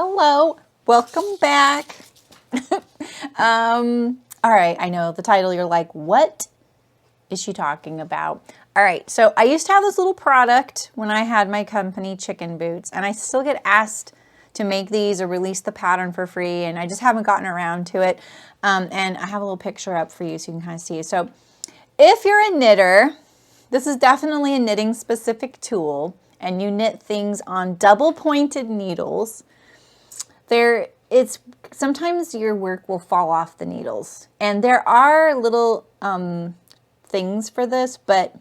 Hello, welcome back. All right, I know the title, you're like, what is she talking about? All right, so I used to have this little product when I had my company, Chicken Boots, and I still get asked to make these or release the pattern for free, and I just haven't gotten around to it. And I have a little picture up for you so you can kind of see. So if you're a knitter, this is definitely a knitting specific tool, and you knit things on double pointed needles. Sometimes your work will fall off the needles, and there are little things for this, but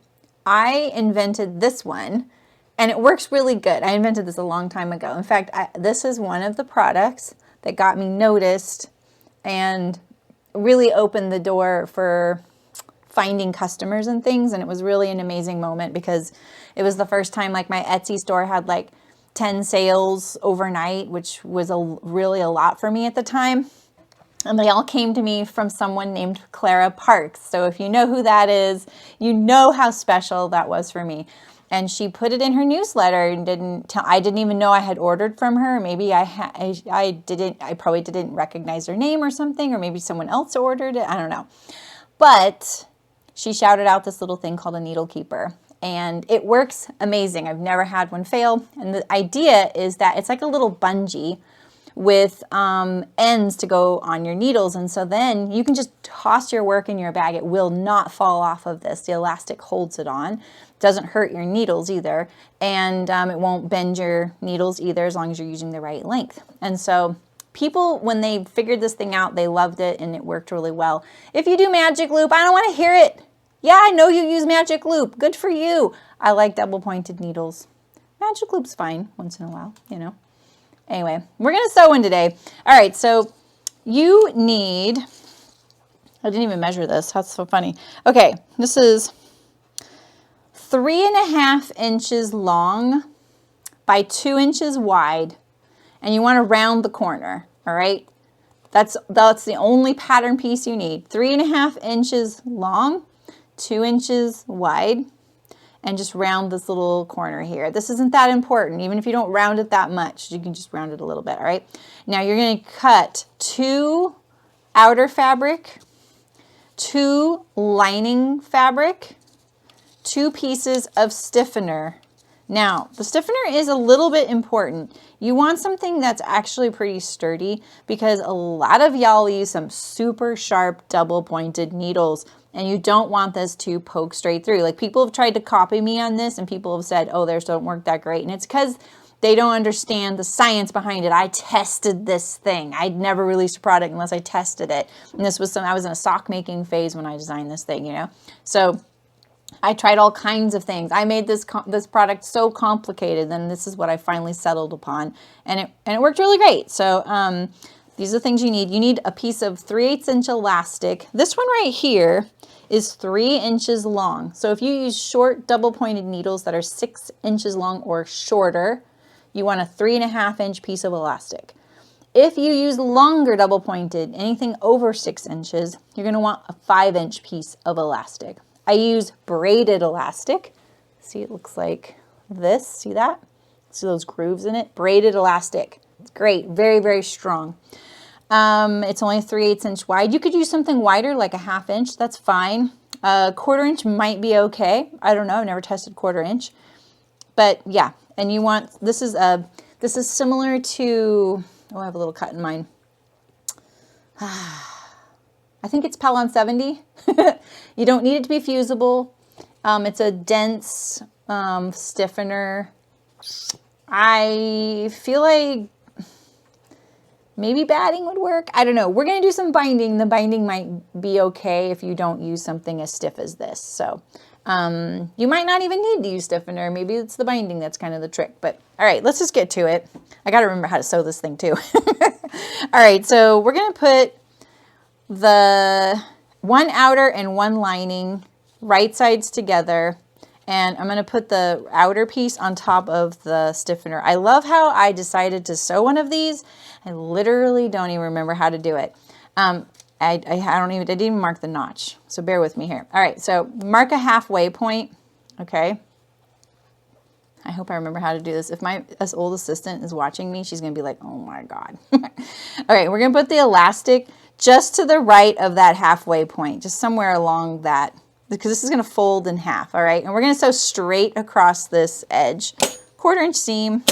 I invented this one and it works really good. I invented this a long time ago. In fact, this is one of the products that got me noticed and really opened the door for finding customers and things. And it was really an amazing moment because it was the first time like my Etsy store had like 10 sales overnight, which was really a lot for me at the time. And they all came to me from someone named Clara Parks. So if you know who that is, you know how special that was for me. And she put it in her newsletter and I didn't even know I had ordered from her. Maybe I probably didn't recognize her name or something, or maybe someone else ordered it. I don't know. But she shouted out this little thing called a needle keeper. And it works amazing. I've never had one fail. And the idea is that it's like a little bungee with ends to go on your needles. And so then you can just toss your work in your bag. It will not fall off of this. The elastic holds it on. Doesn't hurt your needles either. And it won't bend your needles either as long as you're using the right length. And so people, when they figured this thing out, they loved it and it worked really well. If you do magic loop, I don't want to hear it. Yeah, I know you use magic loop. Good for you. I like double pointed needles. Magic loop's fine once in a while, you know. Anyway, we're going to sew in today. All right, so you need, I didn't even measure this. That's so funny. Okay, this is 3.5 inches long by 2 inches wide, and you want to round the corner, all right? That's the only pattern piece you need. 3.5 inches long, 2 inches wide, and just round this little corner here. This isn't that important. Even if you don't round it that much, you can just round it a little bit, all right? Now you're going to cut 2 outer fabric, 2 lining fabric, 2 pieces of stiffener. Now, the stiffener is a little bit important. You want something that's actually pretty sturdy because a lot of y'all use some super sharp double pointed needles and you don't want this to poke straight through. Like people have tried to copy me on this and people have said, oh, theirs don't work that great. And it's because they don't understand the science behind it. I tested this thing. I'd never released a product unless I tested it. And this was I was in a sock making phase when I designed this thing, you know? So I tried all kinds of things. I made this product so complicated, and this is what I finally settled upon, and it worked really great. So these are the things you need. You need a piece of 3/8 inch elastic. This one right here is 3 inches long. So if you use short double pointed needles that are 6 inches long or shorter, you want a 3.5 inch piece of elastic. If you use longer double pointed, anything over 6 inches, you're going to want a 5 inch piece of elastic. I use braided elastic. See, it looks like this. See that? See those grooves in it? Braided elastic. It's great. Very, very strong. It's only 3/8 inch wide. You could use something wider, like a 1/2 inch. That's fine. 1/4 inch might be okay. I don't know. I've never tested 1/4 inch. But yeah, and you want, this is similar to, oh, I have a little cut in mine. I think it's Pellon 70. You don't need it to be fusible. It's a dense stiffener. I feel like maybe batting would work. I don't know. We're going to do some binding. The binding might be okay if you don't use something as stiff as this. So you might not even need to use stiffener. Maybe it's the binding that's kind of the trick. But all right, let's just get to it. I got to remember how to sew this thing too. All right, so we're going to put the one outer and one lining right sides together, and I'm going to put the outer piece on top of the stiffener. I love how I decided to sew one of these. I literally don't even remember how to do it. I didn't even mark the notch, so bear with me here. All right, so mark a halfway point, okay? I hope I remember how to do this. If my old assistant is watching me, she's going to be like, oh my God. All right, we're going to put the elastic just to the right of that halfway point, just somewhere along that, because this is going to fold in half, all right? And we're going to sew straight across this edge, 1/4 inch seam.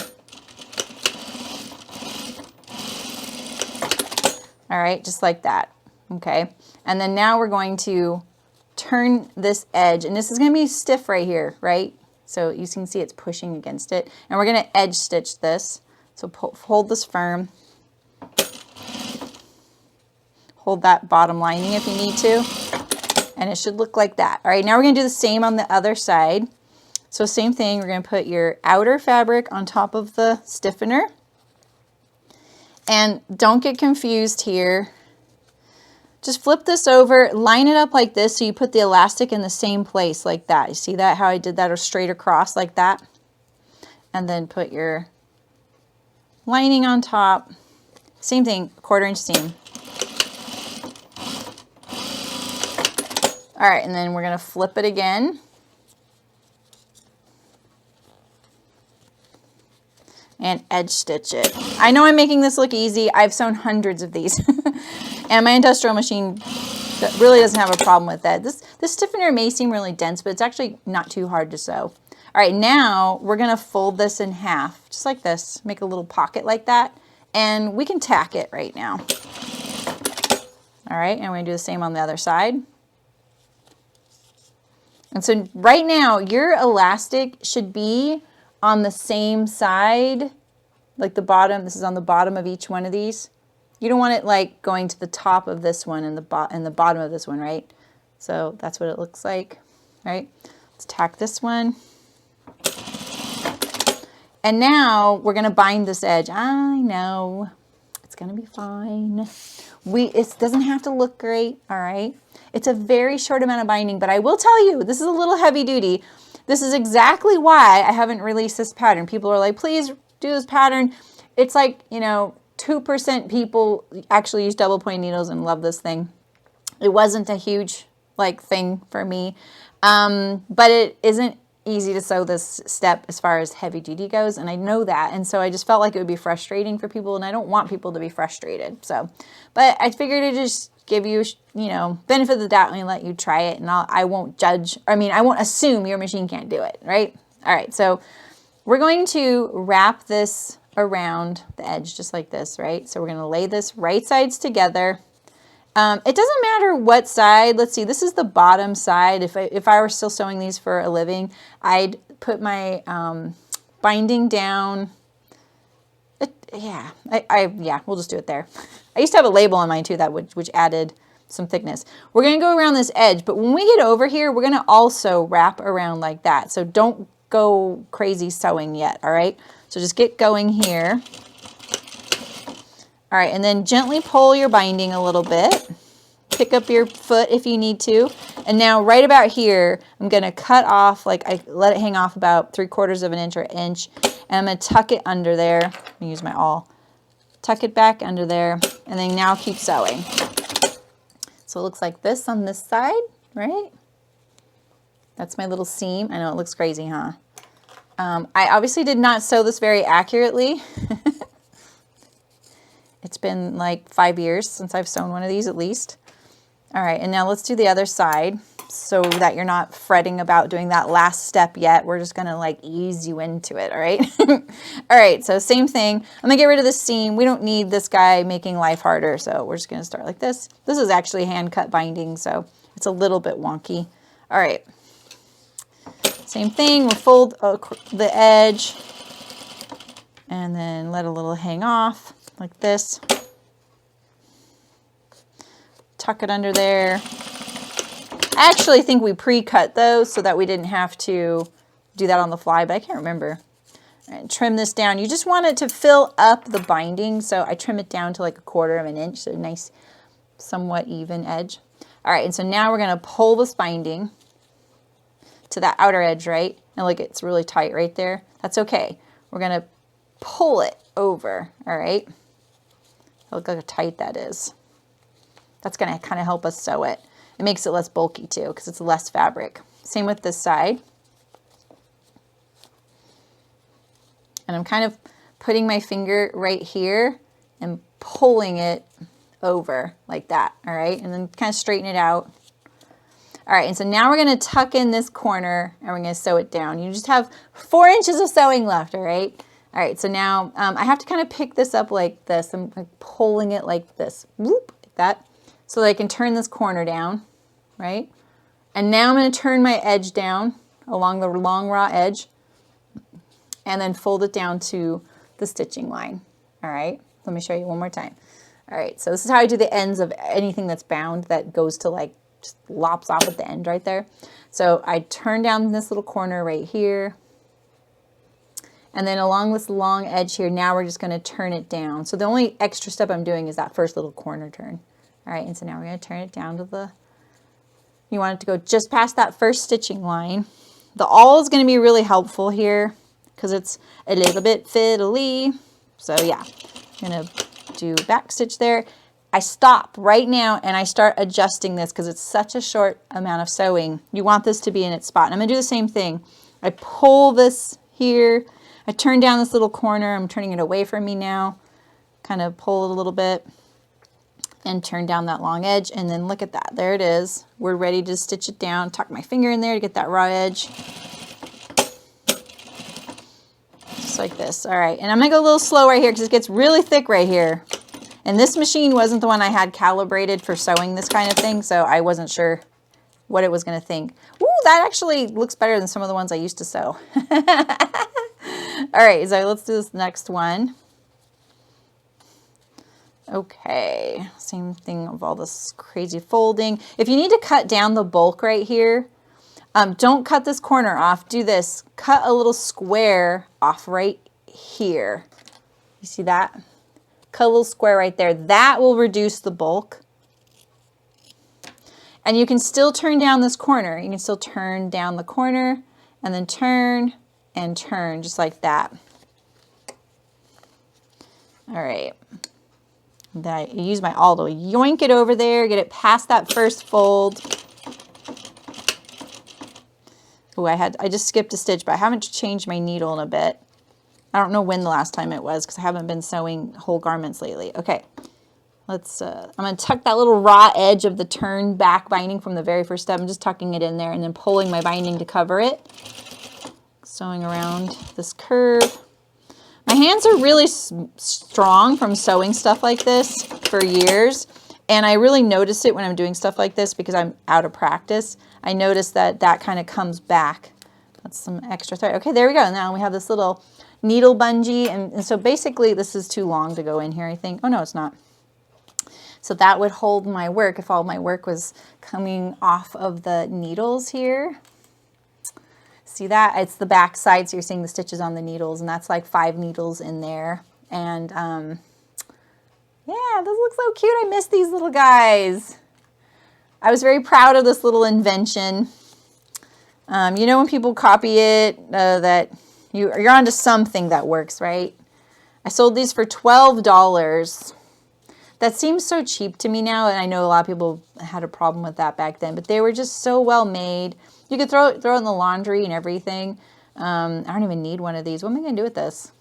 All right, just like that, okay? And then now we're going to turn this edge, and this is going to be stiff right here, right? So you can see it's pushing against it. And we're going to edge stitch this. So hold this firm. Hold that bottom lining if you need to. And it should look like that. All right, now we're going to do the same on the other side. So same thing, we're going to put your outer fabric on top of the stiffener. And don't get confused here. Just flip this over, line it up like this so you put the elastic in the same place like that. You see that, how I did that, or straight across like that? And then put your lining on top. Same thing, 1/4 inch seam. All right, and then we're gonna flip it again. And edge stitch it. I know I'm making this look easy. I've sewn hundreds of these. And my industrial machine really doesn't have a problem with that. This stiffener may seem really dense, but it's actually not too hard to sew. All right, now we're gonna fold this in half, just like this. Make a little pocket like that, and we can tack it right now. All right, and we're gonna do the same on the other side. And so right now, your elastic should be on the same side, like the bottom. This is on the bottom of each one of these. You don't want it like going to the top of this one and the bottom of this one, right? So that's what it looks like, right? Let's tack this one. And now we're gonna bind this edge. I know, it's gonna be fine. It doesn't have to look great, all right? It's a very short amount of binding, but I will tell you, this is a little heavy duty. This is exactly why I haven't released this pattern. People are like, please do this pattern. It's like, you know, 2% people actually use double point needles and love this thing. It wasn't a huge thing for me, but it isn't easy to sew this step as far as heavy duty goes, and I know that, and so I just felt like it would be frustrating for people, and I don't want people to be frustrated. So, but I figured to just give you, you know, benefit of the doubt and let you try it, and I won't judge. I mean, I won't assume your machine can't do it, right? All right, so we're going to wrap this around the edge just like this, right? So we're going to lay this right sides together. It doesn't matter what side. Let's see, this is the bottom side. If I were still sewing these for a living, I'd put my binding down. Yeah, we'll just do it there. I used to have a label on mine too, which added some thickness. We're going to go around this edge, but when we get over here, we're going to also wrap around like that. So don't go crazy sewing yet, all right? So just get going here. All right, and then gently pull your binding a little bit. Pick up your foot if you need to. And now right about here, I'm gonna cut off, I let it hang off about 3/4 of an inch or an inch. And I'm gonna tuck it under there. I'm gonna use my awl. Tuck it back under there, and then now keep sewing. So it looks like this on this side, right? That's my little seam. I know it looks crazy, huh? I obviously did not sew this very accurately. It's been like 5 years since I've sewn one of these at least. All right, and now let's do the other side so that you're not fretting about doing that last step yet. We're just gonna ease you into it, all right? All right, so same thing. I'm gonna get rid of this seam. We don't need this guy making life harder, so we're just gonna start like this. This is actually hand cut binding, so it's a little bit wonky. All right. Same thing, we'll fold the edge and then let a little hang off like this. Tuck it under there. I actually think we pre-cut those so that we didn't have to do that on the fly, but I can't remember. All right, trim this down. You just want it to fill up the binding, so I trim it down to like 1/4 of an inch, so nice, somewhat even edge. All right, and so now we're gonna pull this binding to that outer edge, right? And look, it's really tight right there. That's okay. We're gonna pull it over, all right? Look how tight that is. That's gonna kind of help us sew it. It makes it less bulky too, because it's less fabric. Same with this side. And I'm kind of putting my finger right here and pulling it over like that, all right? And then kind of straighten it out. All right, and so now we're gonna tuck in this corner and we're gonna sew it down. You just have 4 inches of sewing left, all right? All right, so now I have to kind of pick this up like this. I'm like pulling it like this, whoop, like that, so that I can turn this corner down, right? And now I'm gonna turn my edge down along the long raw edge and then fold it down to the stitching line, all right? Let me show you one more time. All right, so this is how I do the ends of anything that's bound that goes to like, just lops off at the end right there. So I turn down this little corner right here. And then along this long edge here, now we're just gonna turn it down. So the only extra step I'm doing is that first little corner turn. All right, and so now we're gonna turn it down to the, you want it to go just past that first stitching line. The awl is gonna be really helpful here because it's a little bit fiddly. So yeah, I'm gonna do back stitch there. I stop right now and I start adjusting this because it's such a short amount of sewing. You want this to be in its spot. And I'm gonna do the same thing. I pull this here. I turn down this little corner. I'm turning it away from me now. Kind of pull it a little bit and turn down that long edge. And then look at that, there it is. We're ready to stitch it down. Tuck my finger in there to get that raw edge. Just like this, all right. And I'm gonna go a little slow right here because it gets really thick right here. And this machine wasn't the one I had calibrated for sewing this kind of thing, so I wasn't sure what it was gonna think. Ooh, that actually looks better than some of the ones I used to sew. All right, so let's do this next one. Okay, same thing of all this crazy folding. If you need to cut down the bulk right here, don't cut this corner off, do this. Cut a little square off right here. You see that? Cut a little square right there. That will reduce the bulk. And you can still turn down this corner. You can still turn down the corner and then turn and turn just like that. All right. Then I use my awl to yoink it over there, get it past that first fold. Oh, I just skipped a stitch, but I haven't changed my needle in a bit. I don't know when the last time it was because I haven't been sewing whole garments lately. Okay, let's, I'm gonna tuck that little raw edge of the turn back binding from the very first step. I'm just tucking it in there and then pulling my binding to cover it. Sewing around this curve. My hands are really strong from sewing stuff like this for years. And I really notice it when I'm doing stuff like this because I'm out of practice. I notice that that kind of comes back. That's some extra thread. Okay, there we go. Now we have this little needle bungee. And so basically this is too long to go in here, I think. Oh no, it's not. So that would hold my work if all my work was coming off of the needles here. See that? It's the back side, so you're seeing the stitches on the needles, and that's like 5 needles in there. And yeah, this looks so cute. I miss these little guys. I was very proud of this little invention. You know when people copy it, that you're onto something that works, right? I sold these for $12. That seems so cheap to me now, and I know a lot of people had a problem with that back then, but they were just so well made. You could throw it in the laundry and everything. I don't even need one of these. What am I going to do with this?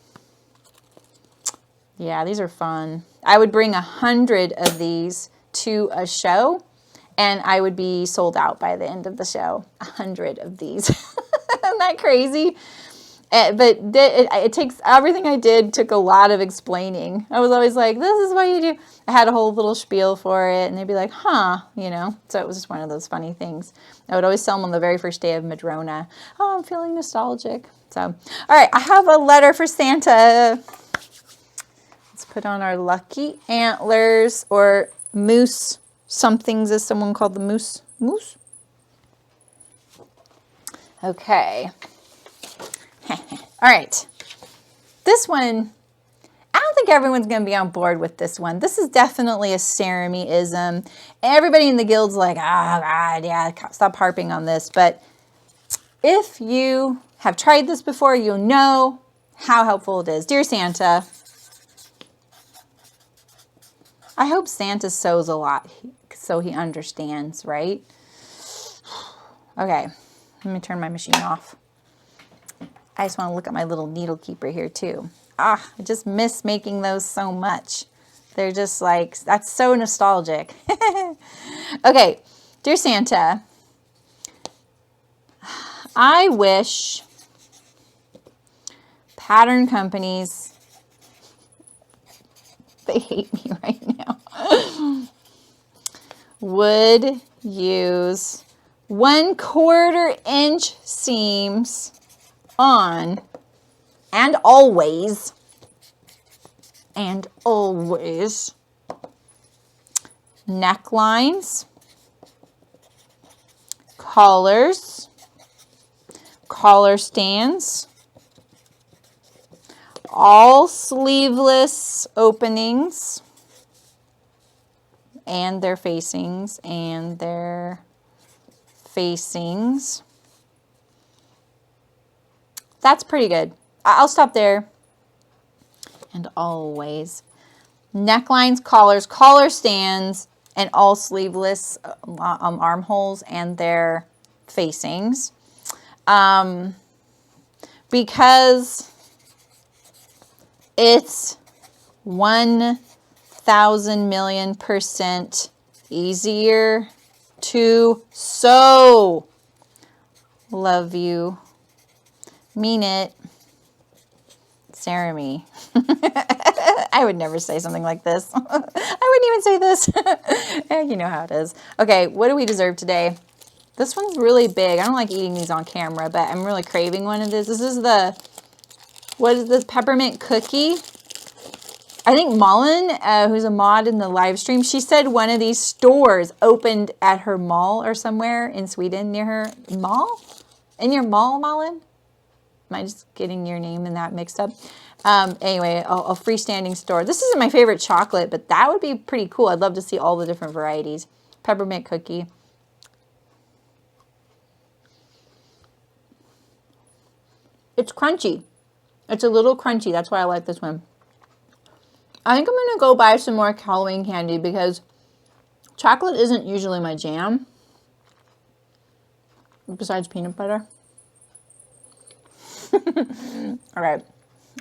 Yeah, these are fun. I would bring 100 of these to a show, and I would be sold out by the end of the show. 100 of these. Isn't that crazy? But it takes, everything I did took a lot of explaining. I was always like, this is what you do. I had a whole little spiel for it, and they'd be like, huh, you know. So it was just one of those funny things. I would always sell them on the very first day of Madrona. Oh, I'm feeling nostalgic. So, all right, I have a letter for Santa. Let's put on our lucky antlers or moose somethings, as someone called the moose. Moose? Okay. All right, this one, I don't think everyone's going to be on board with this one. This is definitely a Saremy-ism. Everybody in the guild's like, oh, God, yeah, stop harping on this. But if you have tried this before, you'll know how helpful it is. Dear Santa, I hope Santa sews a lot so he understands, right? Okay, let me turn my machine off. I just want to look at my little needle keeper here too. Ah, I just miss making those so much. They're just like, that's so nostalgic. Okay, dear Santa, I wish pattern companies, they hate me right now, would use 1/4 inch seams on and always necklines, collars, collar stands, all sleeveless openings and their facings That's pretty good. I'll stop there. And always. Necklines, collars, collar stands, and all sleeveless armholes and their facings. Because it's 1,000,000,000% easier to sew. Love you. Mean it. Saremy. I would never say something like this. I wouldn't even say this. You know how it is. Okay, what do we deserve today? This one's really big. I don't like eating these on camera, but I'm really craving one of these. This is the, what is this, peppermint cookie? I think Malin, who's a mod in the live stream, she said one of these stores opened at her mall or somewhere in Sweden near her. Mall? In your mall, Malin? Am I just getting your name and that mixed up? Anyway, a freestanding store. This isn't my favorite chocolate, but that would be pretty cool. I'd love to see all the different varieties. Peppermint cookie. It's crunchy. It's a little crunchy. That's why I like this one. I think I'm going to go buy some more Halloween candy because chocolate isn't usually my jam. Besides peanut butter. All right.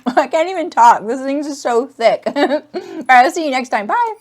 I can't even talk. This thing's just so thick. All right, I'll see you next time. Bye.